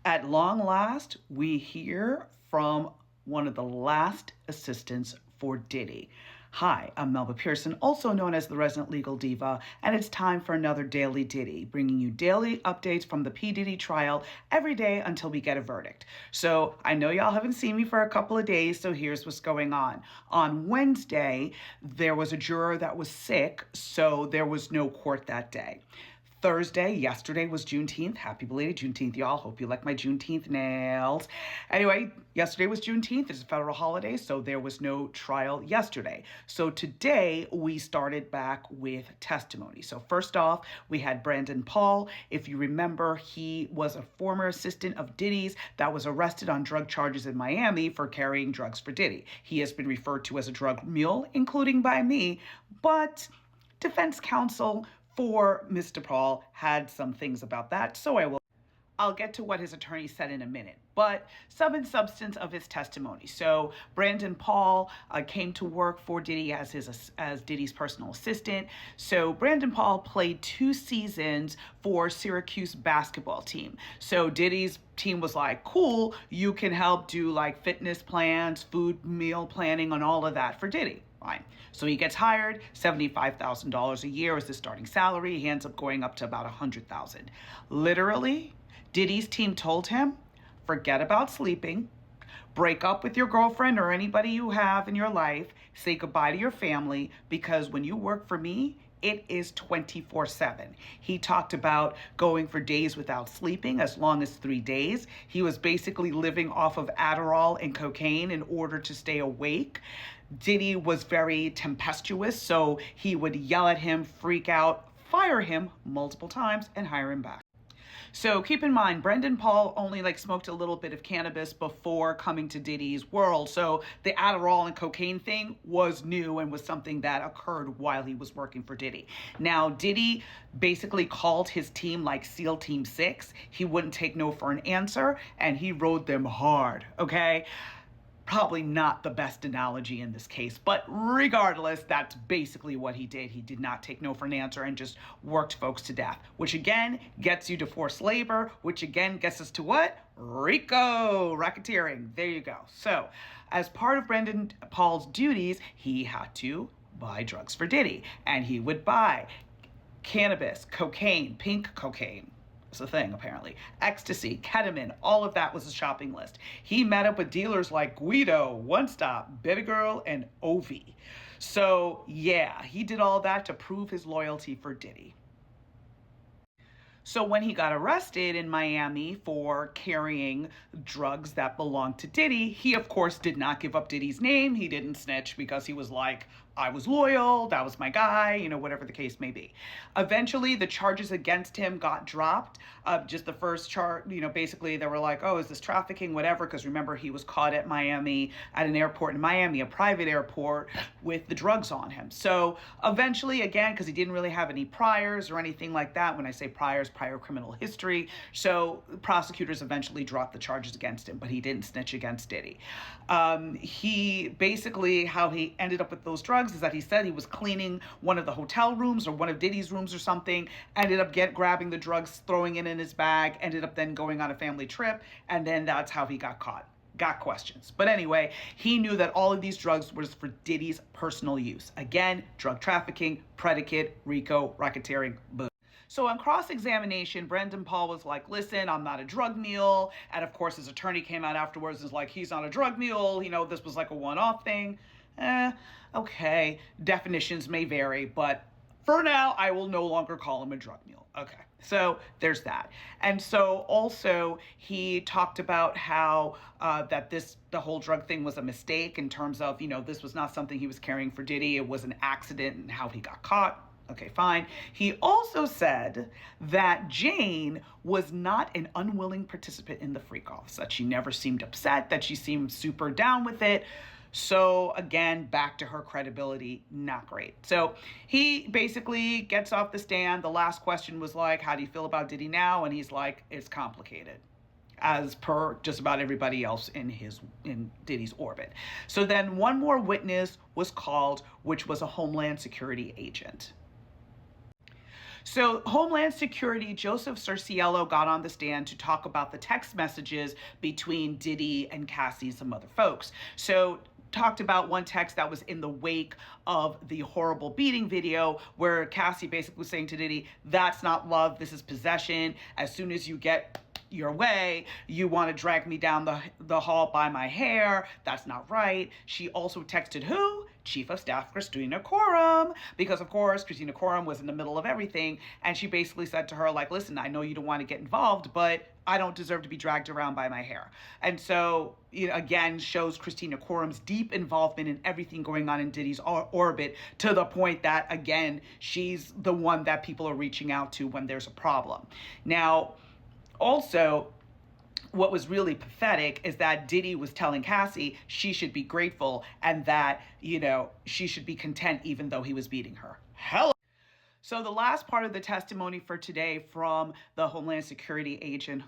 At long last, we hear from one of the last assistants for Diddy. Hi, I'm Melba Pearson, also known as the resident legal diva, and it's time for another Daily Diddy, bringing you daily updates from the P. Diddy trial every day until we get a verdict. So I know y'all haven't seen me for a couple of days, so here's what's going on. On Wednesday, there was a juror that was sick, so there was no court that day. Thursday, yesterday was Juneteenth. Happy belated Juneteenth, y'all. Hope you like my Juneteenth nails. Anyway, yesterday was Juneteenth. It's a federal holiday, so there was no trial yesterday. So today, we started back with testimony. So first off, we had Brandon Paul. If you remember, he was a former assistant of Diddy's that was arrested on drug charges in Miami for carrying drugs for Diddy. He has been referred to as a drug mule, including by me, but defense counsel for Mr. Paul had some things about that, so I'll get to what his attorney said in a minute, but sum and substance of his testimony. So Brandon Paul came to work for Diddy as Diddy's personal assistant. So Brandon Paul played 2 seasons for Syracuse basketball team. So Diddy's team was like, cool, you can help do like fitness plans, food meal planning, and all of that for Diddy. Fine. So he gets hired, $75,000 a year is the starting salary. He ends up going up to about $100,000. Literally, Diddy's team told him, forget about sleeping, break up with your girlfriend or anybody you have in your life, say goodbye to your family, because when you work for me, it is 24/7. He talked about going for days without sleeping, as long as 3 days. He was basically living off of Adderall and cocaine in order to stay awake. Diddy was very tempestuous, so he would yell at him, freak out, fire him multiple times, and hire him back. So keep in mind, Brandon Paul only smoked a little bit of cannabis before coming to Diddy's world. So the Adderall and cocaine thing was new and was something that occurred while he was working for Diddy. Now, Diddy basically called his team like SEAL Team 6. He wouldn't take no for an answer, and he rode them hard, okay? Probably not the best analogy in this case, but regardless, that's basically what he did. He did not take no for an answer and just worked folks to death, which again gets you to forced labor, which again gets us to what? RICO, racketeering. There you go. So as part of Brandon Paul's duties, he had to buy drugs for Diddy, and he would buy cannabis, cocaine, pink cocaine. It's a thing, apparently. Ecstasy, ketamine, all of that was a shopping list. He met up with dealers like Guido, One Stop, Baby Girl, and Ovi. So yeah, he did all that to prove his loyalty for Diddy. So when he got arrested in Miami for carrying drugs that belonged to Diddy, he of course did not give up Diddy's name. He didn't snitch because he was like, I was loyal, that was my guy, whatever the case may be. Eventually, the charges against him got dropped. Just the first charge, basically they were like, oh, is this trafficking, whatever, because remember, he was caught at Miami, at an airport in Miami, a private airport, with the drugs on him. So eventually, again, because he didn't really have any priors or anything like that, when I say priors, prior criminal history, so prosecutors eventually dropped the charges against him, but he didn't snitch against Diddy. He basically, how he ended up with those drugs is that he said he was cleaning one of the hotel rooms or one of Diddy's rooms or something, ended up grabbing the drugs, throwing it in his bag, ended up then going on a family trip, and then that's how he got caught. Got questions. But anyway, he knew that all of these drugs was for Diddy's personal use. Again, drug trafficking, predicate, RICO, racketeering, boom. So on cross-examination, Brandon Paul was like, listen, I'm not a drug mule. And of course, his attorney came out afterwards and was like, he's not a drug mule. This was like a one-off thing. Okay, definitions may vary, but for now, I will no longer call him a drug mule. Okay, so there's that. And so also he talked about how the whole drug thing was a mistake in terms of, this was not something he was carrying for Diddy. It was an accident and how he got caught. Okay, fine. He also said that Jane was not an unwilling participant in the freak-offs, that she never seemed upset, that she seemed super down with it. So again, back to her credibility, not great. So he basically gets off the stand. The last question was like, how do you feel about Diddy now? And he's like, it's complicated, as per just about everybody else in Diddy's orbit. So then one more witness was called, which was a Homeland Security agent. So, Homeland Security, Joseph Cerciello got on the stand to talk about the text messages between Diddy and Cassie and some other folks. So, talked about one text that was in the wake of the horrible beating video where Cassie basically was saying to Diddy, "That's not love, this is possession. As soon as you get your way, you want to drag me down the hall by my hair. That's not right." She also texted who? Chief of Staff Christina Coram, because of course Christina Coram was in the middle of everything, and she basically said to her, like, "Listen, I know you don't want to get involved, but I don't deserve to be dragged around by my hair." And so, again, shows Christina Coram's deep involvement in everything going on in Diddy's orbit, to the point that, again, she's the one that people are reaching out to when there's a problem. Now, also, what was really pathetic is that Diddy was telling Cassie she should be grateful and that, she should be content even though he was beating her. Hell. So the last part of the testimony for today from the Homeland Security agent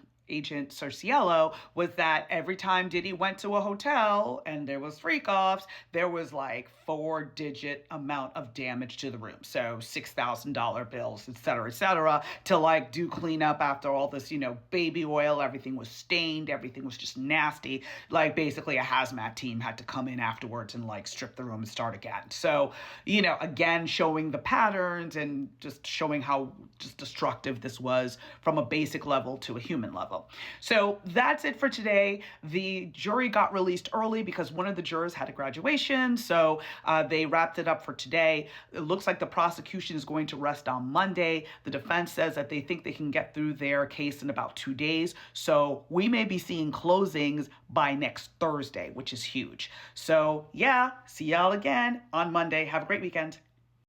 Cerciello was that every time Diddy went to a hotel and there was freak-offs, there was like 4-digit amount of damage to the room. So $6,000 bills, et cetera, to like do cleanup after all this, baby oil. Everything was stained. Everything was just nasty. Like basically a hazmat team had to come in afterwards and like strip the room and start again. So, again, showing the patterns and just showing how just destructive this was from a basic level to a human level. So that's it for today. The jury got released early because one of the jurors had a graduation. So they wrapped it up for today. It looks like the prosecution is going to rest on Monday. The defense says that they think they can get through their case in about 2 days. So we may be seeing closings by next Thursday, which is huge. So yeah, see y'all again on Monday. Have a great weekend.